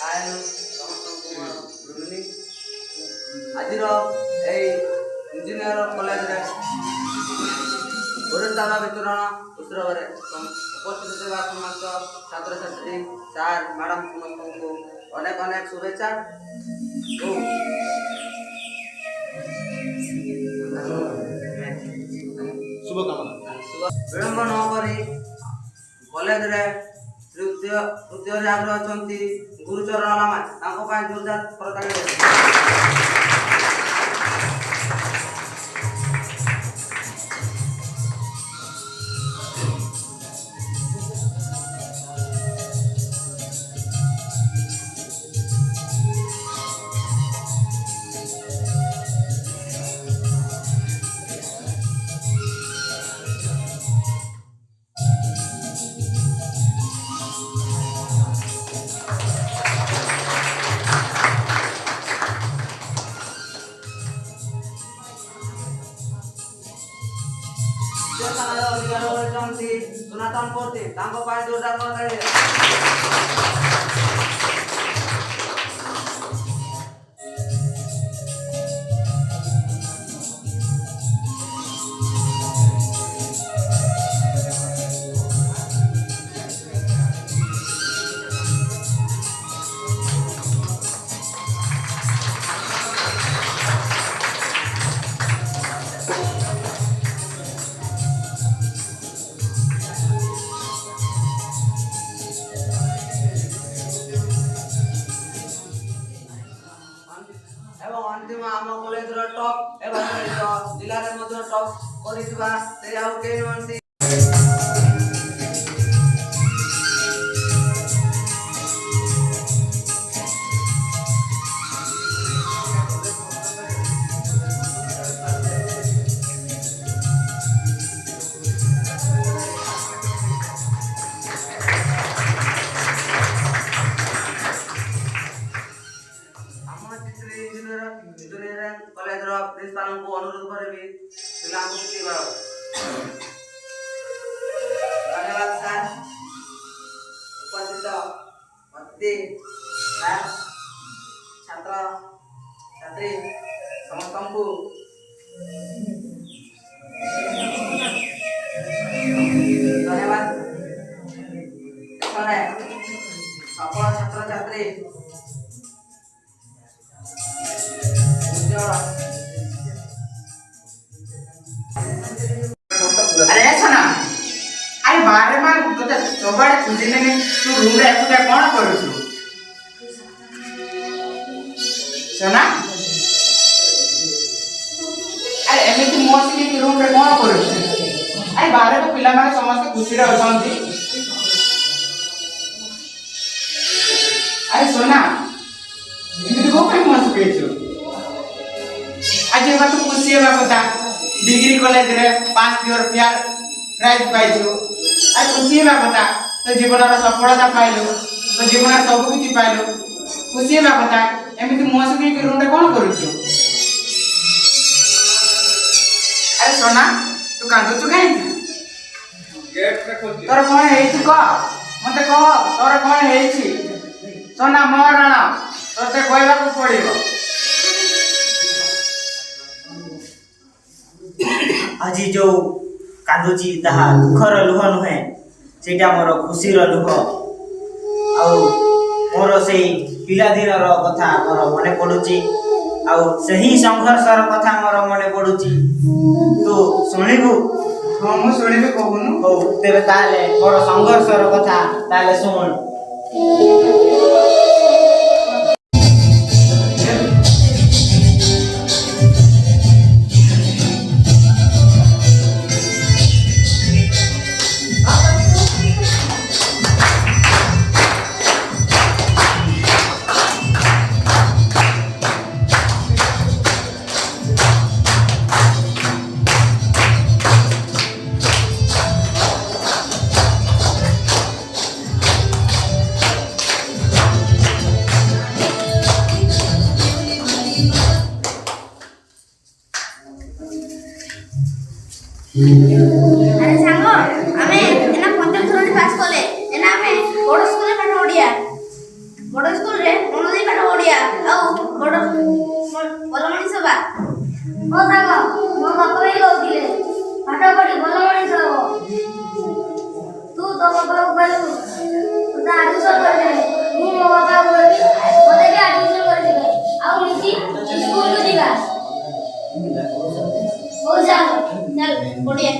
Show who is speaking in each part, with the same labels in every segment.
Speaker 1: ହାଏ ସମସ୍ତଙ୍କୁ ମୋର good evening. ଆଜିର ଏଇ ଇଞ୍ଜିନିୟର କଲେଜରେ ପୁରସ୍କାର ବିତରଣ ଉତ୍ସବରେ ଉପସ୍ଥିତ ଥିବା ସମସ୍ତ ଛାତ୍ରଛାତ୍ରୀ ସାର୍ ମ୍ୟାଡ଼ାମ୍ ସମସ୍ତଙ୍କୁ ଅନେକ ଅନେକ ଶୁଭେଚ୍ଛା ଓ
Speaker 2: शुभकामना।
Speaker 1: ବିଳମ୍ବ ନ କରି କଲେଜରେ ତୃତୀୟରେ ଆଗ୍ରହ ଅଛନ୍ତି ଗୁରୁଚରଣ ଲାମା ତାଙ୍କ ପାଇଁ ଜୋରଦାର କରତାଳି ଦିଅନ୍ତୁ। ଅଧିକାର କରିଛନ୍ତି ସନାତନ ମୂର୍ତ୍ତି ତାଙ୍କ ପାଇଁ ଜୋରଦାର କରତାଳି ଦିଅନ୍ତୁ। ଏବଂ ଅନ୍ତିମ ଆମ କଲେଜର ଟପ୍ ଏବଂ ଜିଲ୍ଲାରେ ମଧ୍ୟ ଟପ୍ କରିଥିବା ସେ ଆଉ କେହି ନୁହନ୍ତି। ଇଞ୍ଜିନିୟରିଂ କଲେଜର ପ୍ରିନ୍ସିପାଲଙ୍କୁ ଅନୁରୋଧ କରିବି ପିଲାଙ୍କୁ କିଛି ଧନ୍ୟବାଦ ସାର୍। ଉପସ୍ଥିତ ଅତିଥି ସାର୍ ଛାତ୍ର ଛାତ୍ରୀ ସମସ୍ତଙ୍କୁ ଧନ୍ୟବାଦ। ଏଠାରେ ସଫଳ ଛାତ୍ରଛାତ୍ରୀ
Speaker 3: अरे सुना अरे बारे मार तो सबआडे खुजिने तू रूम रे एकुटा कोन करूछु सुना अरे एमिति मोसी के रूम रे कोन करूछु अरे बारे को पिला माने समस्त खुशी रे अछंती अरे सुना एमिति को पे मोसी केछु आज बात खुशी हेबा कथा डिग्री कॉलेज रे 5 ईयर फेयर प्राइज पाइछु आ खुशी हेबा कथा तो जीवन रो सफलता पाइलो तो जीवन सब किछि पाइलो खुशी हेबा कथा एमिति मोसकी के रूम रे कोन करूछु अरे सोना तू कांदो छु काई
Speaker 2: गेट पे खोल
Speaker 3: तोर कोन हेछि क मते कह तोर कोन हेछि सोना मोर राणा तोते कहबा को पड़िबो
Speaker 4: आज जो कांदुची ताहा दुखर लुह नुहे सेटा मोर खुशीर लुह आउ मोर से पिलादिनर कथा मोर मने पडुची आउ सही संघर्षर कथा मोर मने पडुची तो सुनिबु
Speaker 3: हां मु सुनिबे कहूनु
Speaker 4: हो तेरे ताले मोर संघर्षर कथा ताले सुन
Speaker 5: अरे सांग आमे एना पंचम श्रेणी पास कले एना आमे बड़ स्कूल पाठ ओडिया बड़ स्कूल रे ଆଉ ବଡ଼ ଭଲ ମଣିଷ ବା ମୋ ସାଙ୍ଗ ମୋ ବାପା ବି କହୁଥିଲେ ପାଠ ପଢ଼ି ଭଲ ମଣିଷ ହବ ତୁ ତୋ ବାପାକୁ କହିବୁ ତୋତେ ଆଡମିସନ କରିଦେବେ ମୁଁ ମୋ ବାପାକୁ କହିବି ମୋତେ ବି ଆଡମିସନ କରିଦେବେ ଆଉ ମିଶି ସ୍କୁଲକୁ ଯିବା ହଉ ଚାଲ ଚାଲ ପଡ଼ିଆ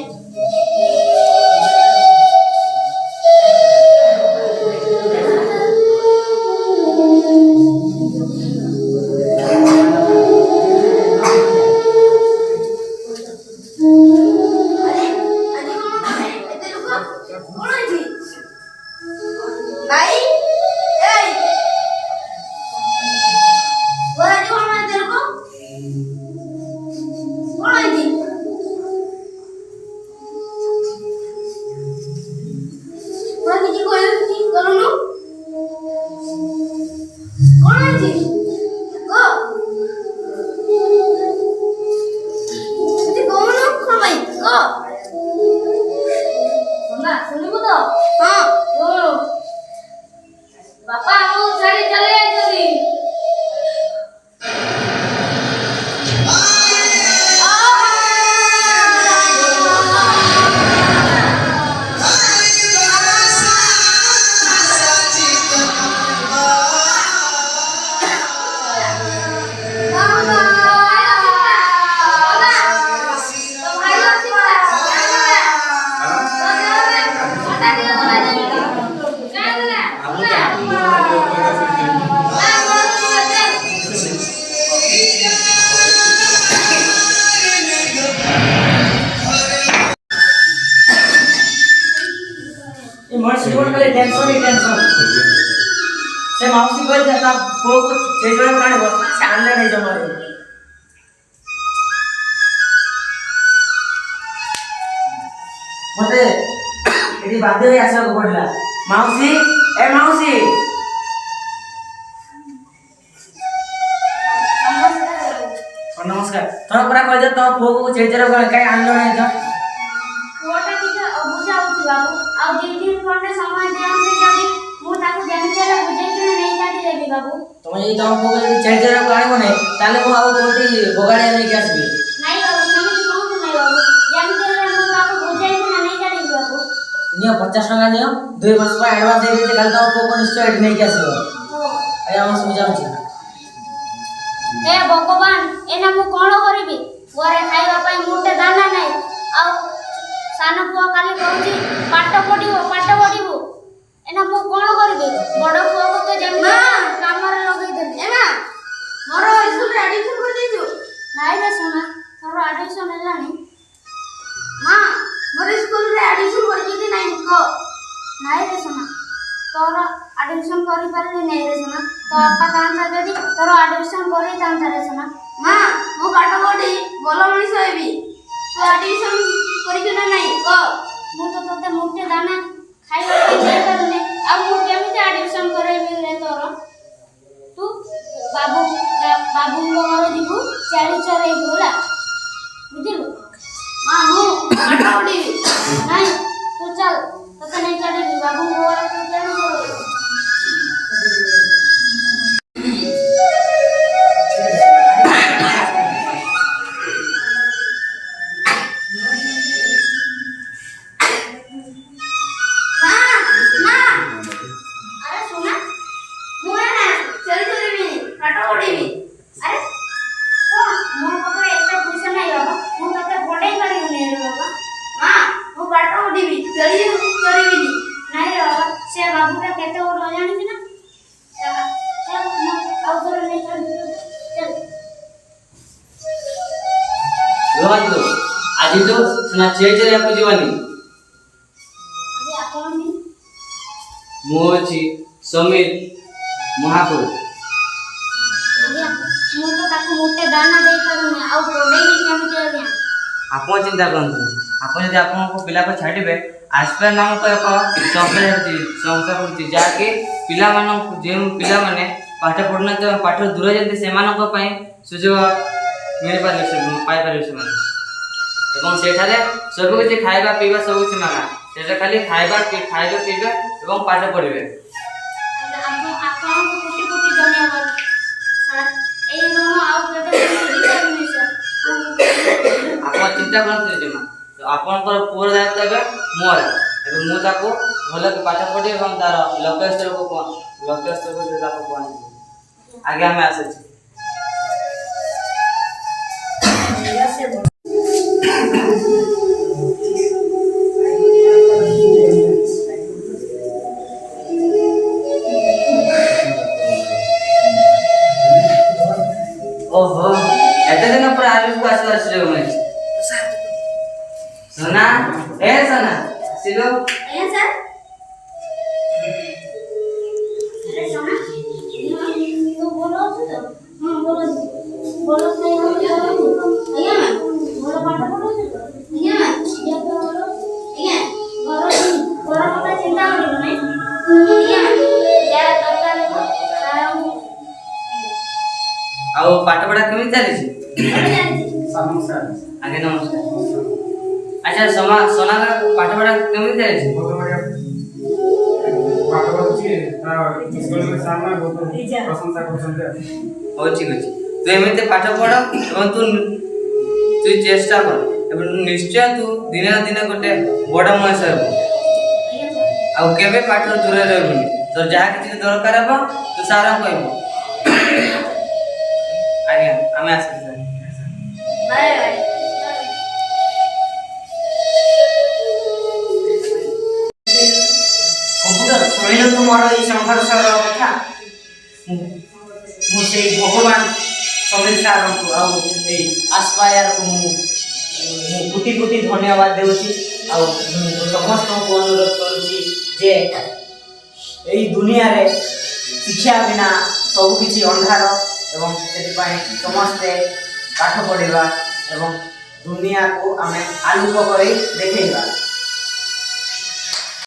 Speaker 5: ବାପା ଆମକୁ ଛାଡ଼ି ଚାଲି ଯାଇଛନ୍ତି
Speaker 4: मोर जीवन खाली टेंशन ही टेंशन से माउसी कोई था पुओ को चेजरे काणी हो से आनले नहीं जमारे मते एडी बाध्य होई आसा को पड़ला माउसी ए माउसी नमस्कार तो पूरा कह दे तो पुओ को चेजरे काणी आनलो नहीं तो
Speaker 5: ପୁଅଟା ଟିକେ ଅବୁଝା ହଉଛି ବାବୁ ଆଉ ଦି ଦିନ ଖଣ୍ଡେ ସମୟ ଦିଅନ୍ତୁ ଯଦି ମୁଁ ତାକୁ ଯେମିତି ହେଲେ ବୁଝେଇକିନା ନେଇଯାନ୍ତି ଦେବି ବାବୁ
Speaker 4: ତମେ ଯଦି ତମ ପୁଅକୁ ଯଦି ଚେଜରେ ଆଣିବ ନାହିଁ ତାହେଲେ ମୁଁ ଆଉ କୋଉଠି ବଗାଡ଼ିଆ ନେଇକି ଆସିବି
Speaker 5: ନାଇଁ ବାବୁ ସେମିତି କୁହନ୍ତୁ ନାଇଁ ବାବୁ ଯେମିତି ହେଲେ ମୁଁ ତାକୁ ବୁଝେଇକିନା ନେଇଯାନ୍ତି ବାବୁ
Speaker 4: ନିଅ 50 ଟଙ୍କା ନିଅ 2 ମାସ ପାଇଁ ଆଡଭାନ୍ସ ଦେଇ ଦେଇଛି କାଲି ତମ ପୁଅକୁ ନିଶ୍ଚୟ ଏଠି ନେଇକି ଆସିବ ଆଜ୍ଞା ମୁଁ ବୁଝାଉଛି
Speaker 5: ହେ ଭଗବାନ ଏନା ମୁଁ କ'ଣ କରିବି ଘରେ ଖାଇବା ପାଇଁ ମୁଠେ ଦାନା ନାହିଁ ଆଉ ସାନ ପୁଅ କାଲି କହୁଛି ପାଠ ପଢ଼ିବୁ ଏନା ମୁଁ କ'ଣ କରିବି ବଡ଼ ପୁଅକୁ ତ ଯେମିତି କାମରେ ଲଗେଇଦେଲି ଏମା ମୋର ସ୍କୁଲରେ ଆଡମିସନ କରିଦେଇଛୁ ନାଇଁ ରେ ସୁନା ତୋର ଆଡମିସନ ହେଲାଣି ମା ମୋର ସ୍କୁଲରେ ଆଡମିସନ କରିଛି କି ନାହିଁ କହ ନାଇଁ ରେ ସୁନା ତୋର ଆଡମିସନ କରିପାରିଲି ନାହିଁ ରେ ସୁନା ତୋ ବାପା ଥାନ୍ତା ଯଦି ତୋର ଆଡମିସନ କରିଥାନ୍ତା ରେ ସୁନା ମା ମୁଁ ପାଠ ପଢ଼ି ଭଲ ମଣିଷ ହେବି ତୁ ଆଡମିସନ କରିଛୁ ନା ନାହିଁ କହ ମୁଁ ତ ତୋତେ ମୁଠେ ଦାନା ଖାଇବା ପାଇଁ ଦେଇପାରୁନି ଆଉ ମୁଁ କେମିତି ଆଡମିସନ କରାଇବି ରେ ତୋର ତୁ ବାବୁଙ୍କ ଘର ଯିବୁ ଚାଳି ଚରେଇବୁ ହେଲା ବୁଝିଲୁ ମା ମୁଁ ପାଠ ପଢ଼ିବି ନାଇଁ ତୁ ଚାଲ ତୋତେ ନେଇ ଛାଡ଼ିବି ବାବୁଙ୍କ ଘର ତୁ ଚାଳି ଚରେଇବୁ
Speaker 4: आज तो सुना चेजरे आपको जीवानी मो अछि समीर महापुर
Speaker 5: ମୁଁ ତ ତାକୁ ଗୋଟେ ଦାନା ଦେଇପାରୁନି ଆଉ ପଢ଼େଇବି କେମିତି ଆଜ୍ଞା
Speaker 4: ଆପଣ ଚିନ୍ତା କରନ୍ତୁ ଆପଣ ଯଦି ଆପଣଙ୍କ ପିଲାକୁ ଛାଡ଼ିବେ ଆସ୍ପିରାଣ୍ଟ ନାମକ ଏକ ସଂସ୍ଥା ହେଉଛି ଯାହାକି ପିଲାମାନଙ୍କୁ ଯେଉଁ ପିଲାମାନେ ପାଠ ପଢ଼ୁନାହାନ୍ତି ଏବଂ ପାଠରୁ ଦୂର ଯାଇଛନ୍ତି ସେମାନଙ୍କ ପାଇଁ ସୁଯୋଗ ପାଇପାରିବେ ସେମାନେ ଏବଂ ସେଠାରେ ସବୁ କିଛି ଖାଇବା ପିଇବା ସବୁ କିଛି ମାଗଣା ସେଠାରେ ଖାଲି ଖାଇବା ପିଇବା ଏବଂ ପାଠ ପଢ଼ିବେ
Speaker 5: ଆପଣଙ୍କୁ କୋଟି କୋଟି ଧନ୍ୟବାଦ ସାର୍
Speaker 1: ଚିନ୍ତା କରିନଥିଲି ଜମା। ତ ଆପଣଙ୍କର ପୁଅର ଦାୟିତ୍ୱ ଏବେ ମୋର। ଏବେ ମୁଁ ତାକୁ ଭଲକି ପାଠ ପଢ଼ି ଏବଂ ତାର ଲକ୍ଷ୍ୟସ୍ଥଳକୁ ତାକୁ ପହଞ୍ଚିବି। ଆଜ୍ଞା ଆମେ ଆସୁଛୁ। ओहो एते दिन पर आलू को आसले मैं सोना ए सोना सिलो
Speaker 5: ଆଜ୍ଞା ସାର୍। ଆରେ soନା, ତୁ ଭଲ ଅଛୁ ତ? ହଁ ଭଲ ଅଛି। ଭଲ ଖାଇବା ପିଇବା କରୁଛୁ? ଆଜ୍ଞା ମ୍ୟାମ୍। ଭଲ ପାଠ ପଢ଼ୁଛୁ ତ? ଆଜ୍ଞା ମ୍ୟାମ୍। ଦେହ ଫେହ ଭଲ ଅଛି? ଆଜ୍ଞା। ଘର କଥା ଚିନ୍ତା କରିବୁ ନାହିଁ? ଆଜ୍ଞା ମ୍ୟାମ୍। ଯାହା ଦରକାର ହେବ ତାହା ମୁଁ
Speaker 1: ଆଉ ପାଠ ପଢା କେମିତି ଚାଲିଛି?
Speaker 5: ଭଲ ଚାଲିଛି।
Speaker 3: ନମସ୍କାର।
Speaker 1: ଆଜ୍ଞା ନମସ୍କାର। ଆଚ୍ଛା सोना का पाठ पढ़ा केମିତି ଚାଲିଛି?
Speaker 3: ବହୁତ ବଢ଼ିଆ ପାଠ ପଢ଼ୁଛି। ତା ସ୍କୁଲରେ ସାର୍ ବହୁତ ପ୍ରଶଂସା କରୁଛନ୍ତି।
Speaker 1: ହଉ ଠିକ ଅଛି। ତୁ ଏମିତି ପାଠ ପଢ ଏବଂ ତୁ ଚେଷ୍ଟା କର ଏବଂ ନିଶ୍ଚୟ ତୁ ଦିନେ ନା ଦିନେ ଗୋଟେ ବଡ଼ ମଣିଷ ହେବ।
Speaker 5: ଆଜ୍ଞା ସାର୍।
Speaker 1: ଆଉ କେବେ ପାଠରୁ ଦୂରରେ ରହିବୁନି। ତୋର ଯାହା କିଛି ଦରକାର ହେବ ତୁ ସାରଙ୍କୁ କହିବୁ। ଆଜ୍ଞା ଆମେ ଆସିବୁ ସାର୍।
Speaker 5: Bye bye.
Speaker 4: କମ୍ପ୍ୟୁଟର ଶୁଣିଲୁ ତୁ ମୋର ଏଇ ସଂଘର୍ଷର କଥା। ମୁଁ ସେଇ ଭଗବାନ ସମୀର ସାରଙ୍କୁ ଆଉ ଏଇ ଆସ୍ପାୟାରକୁ ମୁଁ କୋଟି କୋଟି ଧନ୍ୟବାଦ ଦେଉଛି। ଆଉ ମୁଁ ସମସ୍ତଙ୍କୁ ଅନୁରୋଧ କରୁଛି ଯେ ଏଇ ଦୁନିଆରେ ଶିକ୍ଷା ବିନା ସବୁକିଛି ଅନ୍ଧାର ଏବଂ ସେଥିପାଇଁ ସମସ୍ତେ ପାଠ ପଢ଼ିବା ଏବଂ ଦୁନିଆକୁ ଆମେ ଆଲୋକ କରି ଦେଖେଇବା।